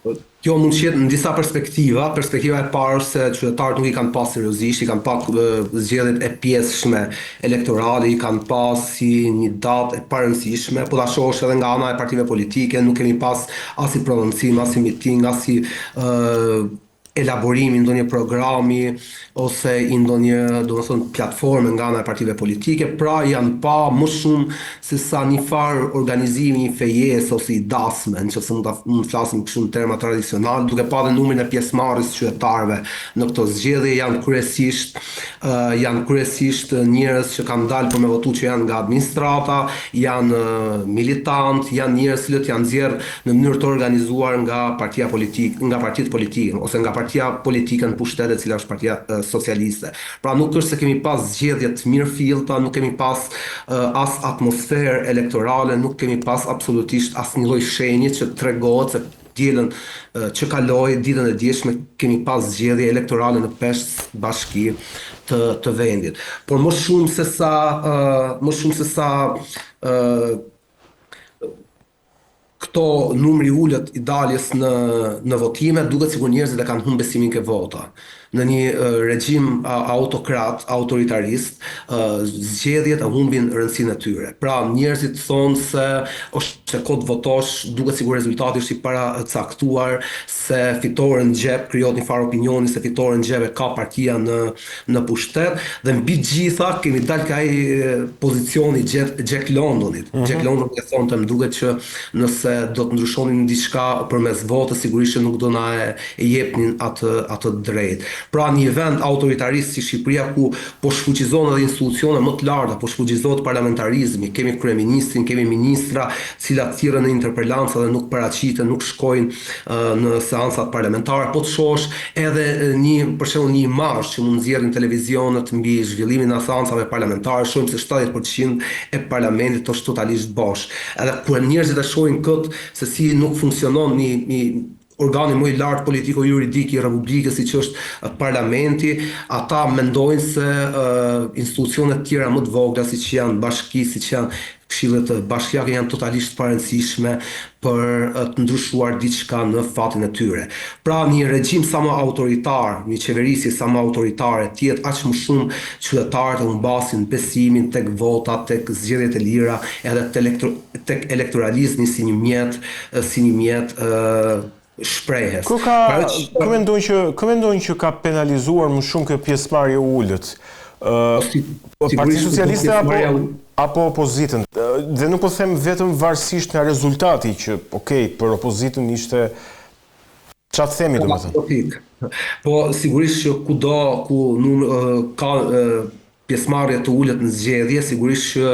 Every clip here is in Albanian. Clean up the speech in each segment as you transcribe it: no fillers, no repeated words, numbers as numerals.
Kjo mund të jetë në disa perspektiva. Perspektiva e parë se qytetarët nuk i kanë pas seriozisht, i kanë pa zgjedhjet e pjesëshme elektorale, i kanë pas si një datë e parëndësishme, po ta shohësh edhe nga ana e partive politike, nuk kemi pas as i prononcim, as i miting, as i elaborimi ndonjë programi ose i ndonjë, domethënë, platforme nga ana e partive politike, pra janë pa më shumë se sa një farë organizimi i fejes ose i dasme, nëse mund të flasim kështu në terma tradicional, duke pa dhe numrin e pjesëmarrjes qytetarëve në këto zgjedhje janë kryesisht njerëz që kanë dalë për me votu, që janë nga administrata, janë militant, janë njerëz që janë nxjerrë në mënyrë të organizuar nga partitë politike ose nga partia politike në pushtet, e cila është Partia Socialiste. Pra nuk është se kemi pas zgjedhje të mirëfillta, nuk kemi pas as atmosferë elektorale, nuk kemi pas absolutisht as një lloj shenje që tregohet se dielën që kaloi, ditën e dieshme, kemi pas zgjedhje elektorale në 5 bashki të vendit. Por më shumë se sa këto numri ullët i daljes në votime, duket sikur njerëzit e kanë humbur besimin ke vota. Në një regjim autoritarist, zgjedhjet e humbin rëndësinë e tyre. Pra njerëzit thonë se është e kohë të votosh, duket sikur rezultati është i paracaktuar, se fitore në xhep krijohet një farë opinioni, se fitore në xhep e ka partia në pushtet, dhe mbi gjitha kemi dalë ka ai pozicioni Jack Londonit. Jack London e thonë, më duket që nëse do të ndryshonin diçka përmes votës, sigurisht që nuk do na e jepnin atë drejt. Pra një vend autoritarist si Shqipëria, ku po shfuqizohen edhe institucione më të larta, po shfuqizohet parlamentarizmi, kemi kryeministrin, kemi ministra, cilat thirrën në interpelanca dhe nuk paraqiten, nuk shkojnë në seancat parlamentare. Po të shohësh edhe për shembull një imazh që mund nxjerrin televizionet mbi zhvillimin e seancave parlamentare, shohim se 70% e parlamentit është totalisht bosh. Edhe kur njerëzit e shohin këtë se si nuk funksionon një organi më i lartë politiko-juridik i Republikës, siç është parlamenti, ata mendojnë se institucionet tjera më të vogla, siç janë bashki, siç janë këshillet bashkiake, janë totalisht parëndësishme për të ndryshuar diçka në fatin e tyre. Pra një regjim sa më autoritar, një qeverisje sa më autoritare, të jetë aq më shumë qytetarët e humbasin besimin tek votat, tek zgjedhjet e lira, edhe tek elektoralizmi si një mjet shprehjes. Kë mendojnë që ka penalizuar më shumë kjo pjesëmarrje e ulët? Partia Socialiste apo opozitën? Dhe nuk po them vetëm varësisht nga rezultati, që për opozitën ishte çfarë themi domethënë. Po sigurisht që kudo ku ka pjesëmarrje të ulët në zgjedhje, sigurisht që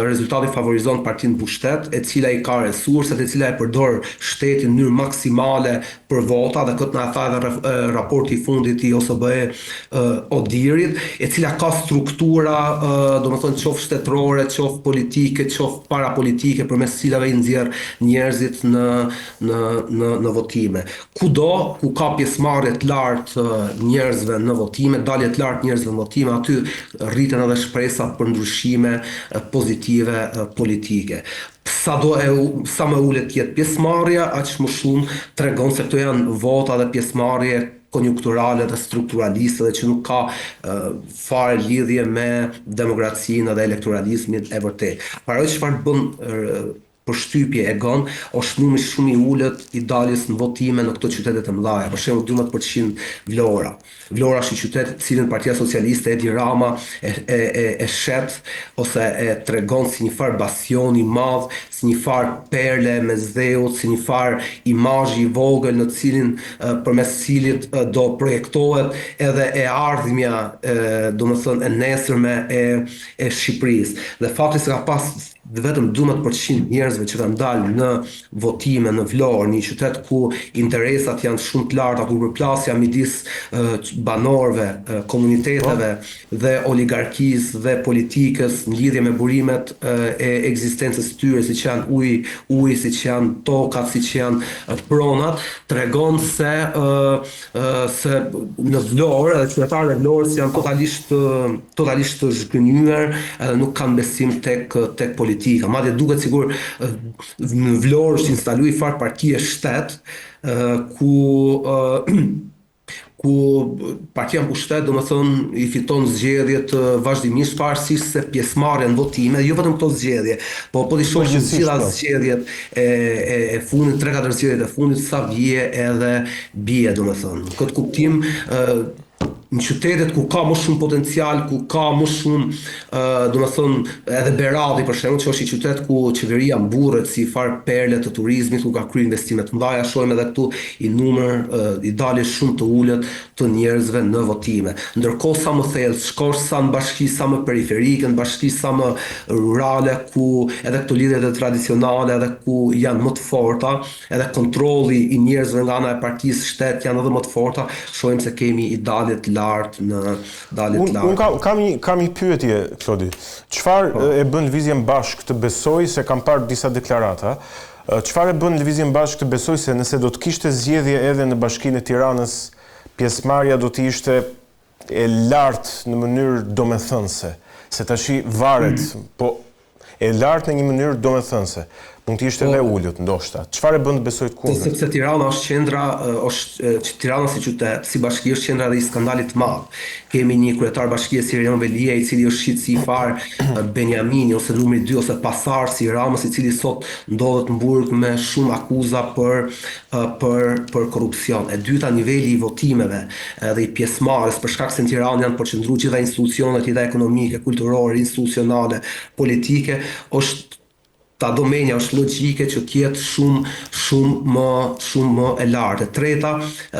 rezultati favorizon partinë pushtet, e cila i ka resurset, e cila e përdor shtetin në mënyrë maksimale për vota, dhe këtë na tha edhe raporti i fundit i OSBE Odirit, e cila ka struktura, domethënë qoftë shtetërore, qoftë politike, qoftë parapolitike, përmes cilave i nxjerr njerëzit në votime. Kudo ku ka pjesëmarrje të lartë njerëzve në votime, dalje të lartë njerëzve në votime, aty rriten edhe shpresa për ndryshime pozitive politike. Sa më ulët jetë pjesëmarrja, aq më shumë tregon se këto janë vota dhe pjesëmarrje konjunkturale dhe strukturaliste, dhe që nuk ka fare lidhje me demokracinë dhe elektoralizmin e vërtet. Para çfarë bën përshtypje e gën, është numri shumë i ulët i daljes në votime në këto qytete të mëdha. Për shembull 12% Vlora. Vlora është një qytet cilin Partia Socialiste Edi Rama e shet ose e tregon si një farë bastion i madh, si një farë perle me dheut, si një farë imazh i vogël në cilin përmes cilit do projektohet edhe e ardhmja, domethënë e nesërme e Shqipërisë. Dhe fakti se ka pas vetëm 12% njerëzve që kanë dalë në votime në Vlorë, një qytet ku interesat janë shumë të larta, ku përplasja midis banorëve, komuniteteve dhe oligarkisë dhe politikës në lidhje me burimet e ekzistencës së tyre, siç janë uji, siç janë tokat, siç janë pronat, tregon se në Vlorë, edhe qytetarët e Vlorës janë totalisht të zhgënjur, edhe nuk kanë besim tek politika. politika. Madje duket sikur në Vlorë është instalui farë partie shtet, ku partia në pushtet do më thënë i fiton zgjedhjet vazhdimisht pavarësisht se pjesëmarrja në votime, jo vetëm këto zgjedhje, po t'i shohim gjitha zgjedhjet e fundit, 3-4 zgjedhjet e fundit, sa vije edhe bie, do më thënë. Në këtë kuptim, në qytetet ku ka më shumë potencial, ku ka më shumë, do më thënë, edhe Beradhi për shembull, që është i qytet ku qeveria mburret si farë perle të turizmit, ku ka kryer investime të mëdha, shohim edhe këtu i dalje shumë të ulët të njerëzve në votime. Ndërkohë sa më thellë, shkosh sa në bashki sa më periferike, në bashki sa më rurale, ku edhe këto lidhjet e tradicionale, edhe ku janë më të forta, edhe kontrolli i njerëzve nga ana e partisë shtet janë edhe më të forta, shohim se kemi i dalje të Unë kam një pyetje, Klodi. Çfarë e bën Lëvizjen Bashk të besoj, se kam parë disa deklarata, çfarë e bën Lëvizjen Bashk të besoj se nëse do të kishte zgjedhje edhe në Bashkinë e Tiranës, pjesëmarrja do të ishte e lartë në mënyrë domethënëse, se tash varet, po e lartë në një mënyrë domethënëse. Mund të ishte edhe ulët, ndoshta. Çfarë bën të besoj të kundërt? Sepse Tirana është qendra, Tirana si qytet, si bashki është qendra dhe i skandalit të madh. Kemi një kryetar bashkie si Erion Velia, i cili është shit si farë Benjamini ose numri 2 ose pasar si Ramës, i cili sot ndodhet në burg me shumë akuza për korrupsion. E dyta, niveli i votimeve dhe i pjesëmarrjes, për shkak se në Tiranë janë përqendruar gjitha institucionet, gjitha ekonomike, kulturore, institucionale, politike, është ta domenja është logjike që t'jetë shumë më e lartë. E treta,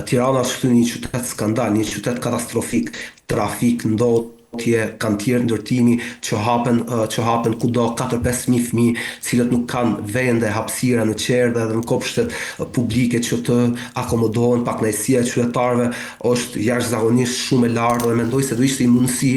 Tirana është një qytet skandal, një qytet katastrofik, trafik, ndodhje, kantier ndërtimi që hapen kudo 4-5.000 fëmijë, cilët nuk kanë vende hapësira në qerdhe dhe në kopshtet publike që të akomodohen. Pakënaqësia e qytetarëve është jashtëzakonisht shumë e lartë dhe mendoj se do ishte një mundësi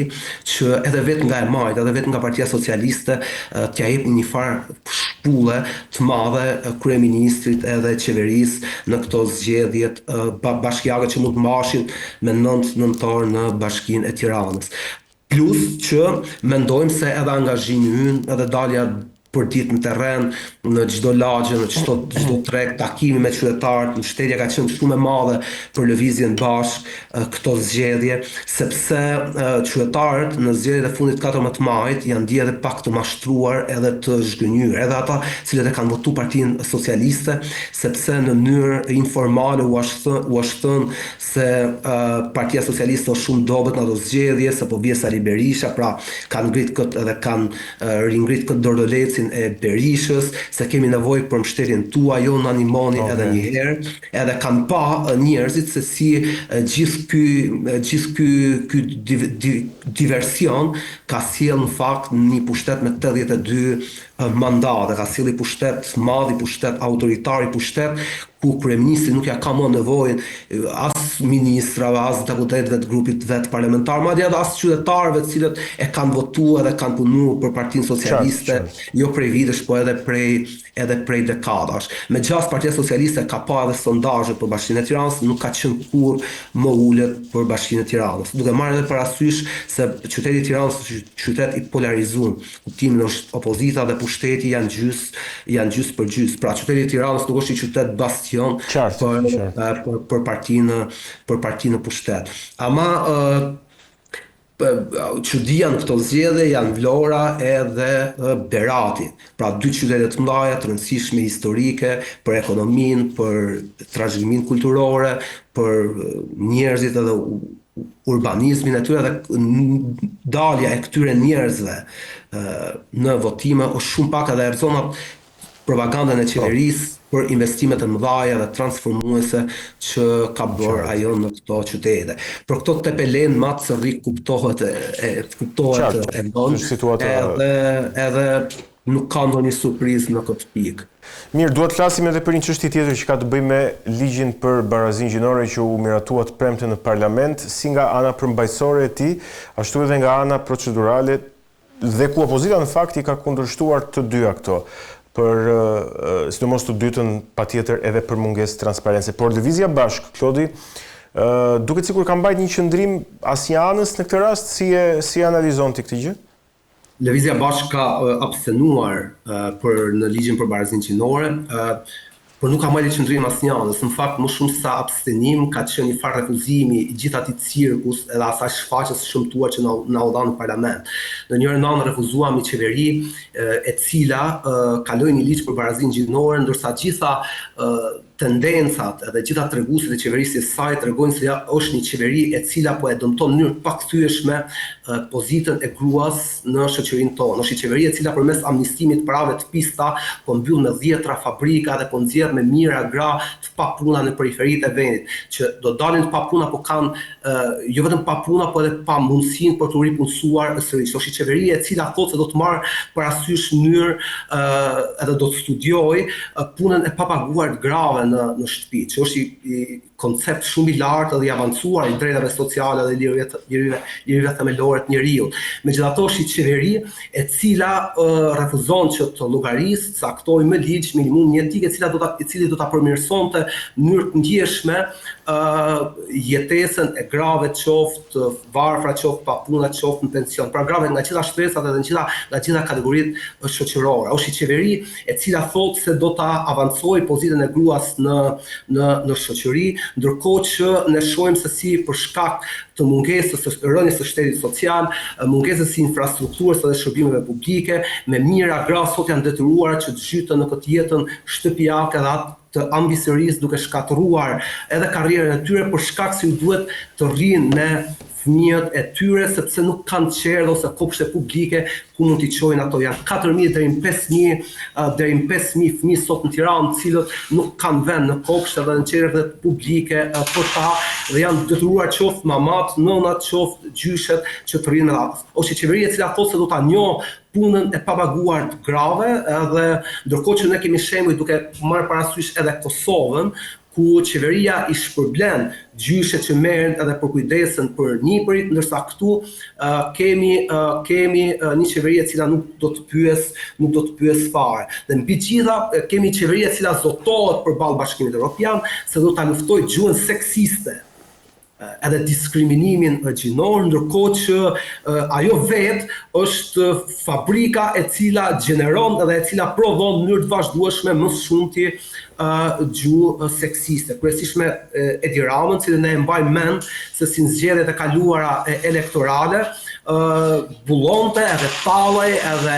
që edhe vetë nga e majt, edhe vetë nga Partia Socialiste t'ja jep një farë shpulle të madhe kryeministrit edhe qeverisë në këto zgjedhjet bashkiake që mund të mbashin me 9 nëntor në Bashkinë e Tiranës. Plus që mendojmë se edhe angazhimi ynë, edhe dalja për ditë në terren, në çdo lagje, në çdo treg, takimi me qytetarët, mbështetja ka qenë shumë e madhe për Lëvizjen Bashk këto zgjedhje, sepse qytetarët në zgjedhjet e fundit 14 majit janë ndjerë edhe pak të mashtruar edhe të zhgënjur, edhe ata cilët e kanë votuar Partinë Socialiste, sepse në mënyrë informale u është thënë se Partia Socialiste është shumë dobët në ato zgjedhje, se po bie Sali Berisha, pra kanë ngrit këtë edhe kanë ringrit këtë dordolecin e Berishës, se kemi nevojë për mbështetjen tuaj, jo në animoni edhe një herë, edhe kanë pa njerëzit se si gjithë ky diversion ka sjell në fakt një pushtet me 82 mandate, ka sjell një pushtet madh, pushtet autoritar, pushtet ku kryeministri nuk ja ka më nevojën as ministrave, as deputetëve të grupit vet parlamentar, madje edhe as qytetarëve të cilët e kanë votuar dhe kanë punuar për Partinë Socialiste, jo prej vitesh, po edhe prej dekadash. Megjithëse Partia Socialiste ka pa edhe sondazhe për Bashkinë e Tiranës, nuk ka qenë kurrë më ulët për Bashkinë e Tiranës. Duke marrë edhe parasysh se qyteti i Tiranës është qytet i polarizuar, kuptimin është opozita dhe pushteti janë gjys për gjys. Pra qyteti i Tiranës nuk është i qytet bastion për partinë pushtet. Ama çudia në këto zgjedhje janë Vlora edhe Berati. Pra dy qytete të mëdha të rëndësishme historike për ekonominë, për trashëgiminë kulturore, për njerëzit edhe urbanizmin e tyre dhe dalja e këtyre njerëzve në votime është shumë pak edhe erëzonat propagandën e qeverisë për investimet e mëdha dhe transformuese që ka bërë ajo në këto qytete. Për këto tepelen matë së rrik kuptohet e ndonë, edhe nuk ka ndonjë surprizë në këtë pikë. Mirë, duhet të flasim edhe për një çështje tjetër që ka të bëjë me ligjin për barazinë gjinore që u miratua të premte në parlament, si nga ana përmbajtësore e tij, ashtu edhe nga ana procedurale, dhe ku opozita në fakt i ka kundërshtuar të dyja këto. Për sidomos të dytën patjetër edhe për mungesë transparence. Por Lëvizja Bashk, Klodi, duket sikur ka mbajtur një qëndrim asnjë anës në këtë rast, si analizon ti këtë gjë? Lëvizja Bashkë ka abstenuar në ligjin për barazinë gjinore, por nuk ka marrë qëndrim asnjëanës. Në fakt, më shumë sa abstenim, ka qenë një farë refuzimi i gjithë atij cirkus edhe asaj shfaqjes së shëmtuar që na u dha në parlament. Në njërin anë refuzuam një qeveri e cila kaloi një ligj për barazinë gjinore, ndërsa gjitha tendencat edhe gjitha treguesit e qeverisë së saj tregojnë se është një qeveri e cila po e dëmton në mënyrë pakthyeshme pozitën e gruas në shoqërinë tonë. Është një qeveri e cila përmes amnistimit prave të pista po mbyll me 10 fabrika dhe po nxjerr me mijëra gra të papuna në periferitë e vendit, që do dalin të papuna, po kanë jo vetëm papuna, po edhe pa mundësinë për të ripunësuar sërish. Është një qeveri e cila thotë se do të marrë parasysh mënyrë edhe do të studiojë punën e papaguar të grave në shtëpi, që është i koncept shumë i lartë dhe i avancuar i drejtave sociale dhe lirive themelore të njerëzit. Megjithatë, është një qeveri e cila refuzon që të llogarisë, caktojë me ligj minimum një etikë i cili do ta përmirësonte në mënyrë të ndjeshme jetesën e grave, qoftë varfra, qoftë papuna, qoftë në pension. Pra grave nga gjitha shtresat edhe nga gjitha kategoritë shoqërore. Është një qeveri e cila thotë se do ta avancojë pozitën e gruas në shoqëri, ndërkohë që ne shohim se si për shkak të mungesës së rënies së shtetit social, mungesës së infrastrukturës dhe shërbimeve publike, me mijëra gra sot janë detyruara që të zhyten në këtë jetën shtëpiake dhe atë të ambicërisë, duke shkatëruar edhe karrierën e tyre për shkak se ju duhet të rrinë me fëmijët e tyre, sepse nuk kanë qerdh ose kopshte publike ku mund t'i çojnë ato. Janë 4.000 deri në 5.000 fëmijë sot në Tiranë, të cilët nuk kanë vend në kopshte dhe në qerdhet publike për ta, dhe janë detyruar qoftë mamat, nënat, qoftë gjyshet që të rrinë me ata. Është një qeveri e cila thotë se do ta njohë punën e papaguar të grave, edhe ndërkohë që ne kemi shembuj duke marrë parasysh edhe Kosovën, ku qeveria i shpërblen gjyshet që merren edhe për kujdesen për nipërit, ndërsa këtu kemi një qeveri e cila nuk do të pyes fare. Dhe mbi gjitha kemi qeveri e cila zotohet përballë Bashkimit Evropian se do ta luftojë gjuhën seksiste edhe diskriminimin gjinor, ndërkohë që ajo vetë është fabrika e cila gjeneron edhe e cila prodhon në mënyrë të vazhdueshme më shumti gjuhë seksiste. Kryesisht me Edi Ramën, cilën ne e mbajmë mend se si në zgjedhjet e kaluara elektorale bullonte edhe tallej edhe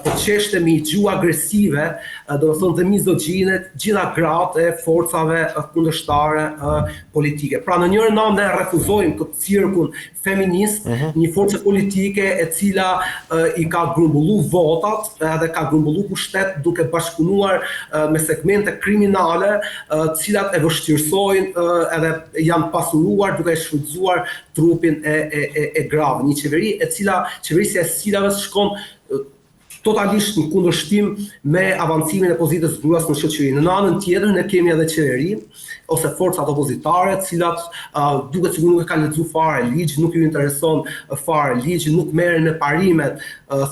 po qeshte me gjuhë agresive, domethënë dhe mizogjine, gjitha gratë e forcave kundërshtare politike. Pra në njërin anë ne refuzojmë këtë cirkun feminist, një forcë politike e cila i ka grumbullu votat edhe ka grumbullu pushtet duke bashkëpunuar me segmente kriminale, cilat e vështirësojnë edhe janë pasuruar duke shfrytzuar trupin e grave. Një qeveri e cila qeverisja e cilave shkon totalisht në kundërshtim me avancimin e pozitës gruas në shoqëri. Në anën tjetër ne kemi edhe qeveri ose forcat opozitare, të cilat duket sikur nuk e kanë lexuar fare ligj, nuk ju intereson fare ligji, nuk merren me parimet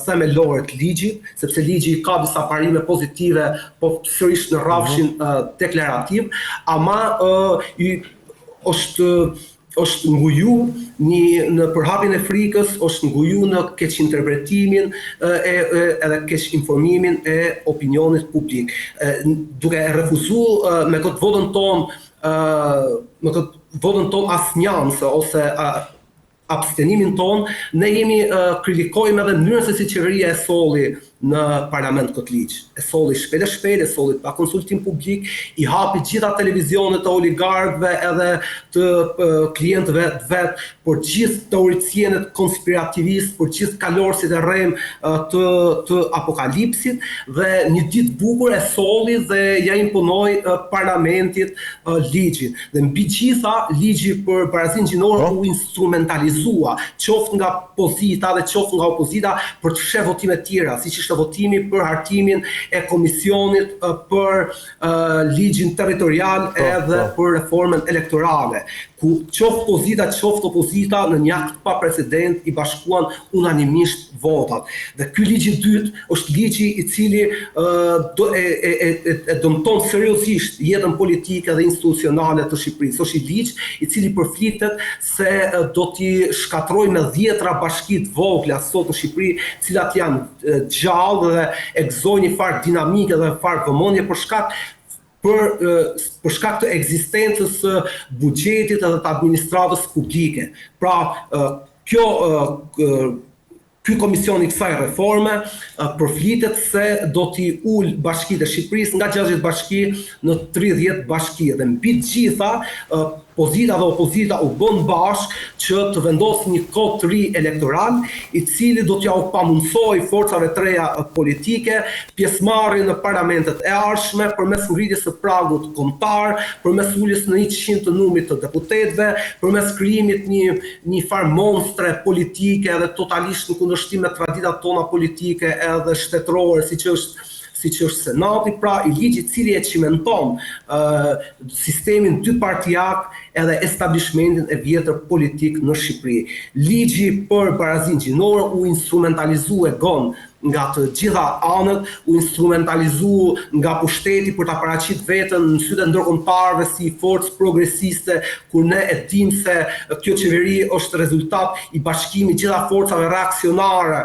themelore të ligjit, sepse ligji ka disa parime pozitive, po sërish në rrafshin deklarativ, ama është nguju në përhapjen e frikës, është nguju në keq interpretimin edhe keq informimin e opinionit publik. Duke refuzuar me këtë votën tonë asnjëanse ose abstenimin tonë, ne kritikojmë edhe mënyrën se si qeveria e solli në parlament këtë ligj. E solli shpejt, e solli pa konsultim publik, i hapi gjitha televizionet të oligarkëve edhe të klientëve të vet, për gjithë teoricienët konspirativist, për gjithë kalorësit e rrem të apokalipsit, dhe një ditë bukur e solli dhe ja imponoi parlamentit ligjin. Dhe mbi gjitha, ligji për barazinë gjinore u instrumentalizua, qoftë nga pozita dhe qoftë nga opozita, për të fshehë votime të tjera, siç ishte votimi për hartimin e komisionit për ligjin territorial edhe për reformën elektorale, ku qoftë pozita, qoftë opozita në një akt pa precedent i bashkuan unanimisht votat. Dhe ky ligj i dytë është ligji i cili dëmton seriozisht jetën politike dhe institucionale të Shqipërisë. Është i ligj i cili përflitet se do t'i shkatrojë me 10 bashki të vogla sot në Shqipëri, të cilat janë gjallë dhe e gëzojnë një farë dinamike dhe një farë vëmendje për shkak të ekzistencës së buxhetit edhe të administratës publike. Pra, ky komision i kësaj reforme përflitet se do t'i ul bashkitë e Shqipërisë nga 60 bashki në 30 bashki. Dhe mbi të gjitha, pozita dhe opozita u bën bashkë që të vendosë një kod të ri elektoral, i cili do t'ja u pamundsoj forcave të reja politike pjesëmarrjen në parlamentet e ardhshme përmes ngritjes së pragut kombëtar, përmes uljes në 100 të numrit të deputetëve, përmes krijimit një farë monstre politike dhe totalisht në kundërshtim me traditat tona politike edhe shtetërore, siç është Senati, pra i ligj i cili e cimenton sistemin dypartijak edhe establishmentin e vjetër politik në Shqipëri. Ligji për barazinë gjinore u instrumentalizua nga të gjitha anët, u instrumentalizu nga pushteti për ta paraqitur veten në sytë e ndërkombëtarëve si forcë progresiste, kur ne e dimë se kjo qeveri është rezultat i bashkimit gjitha forcave reaksionare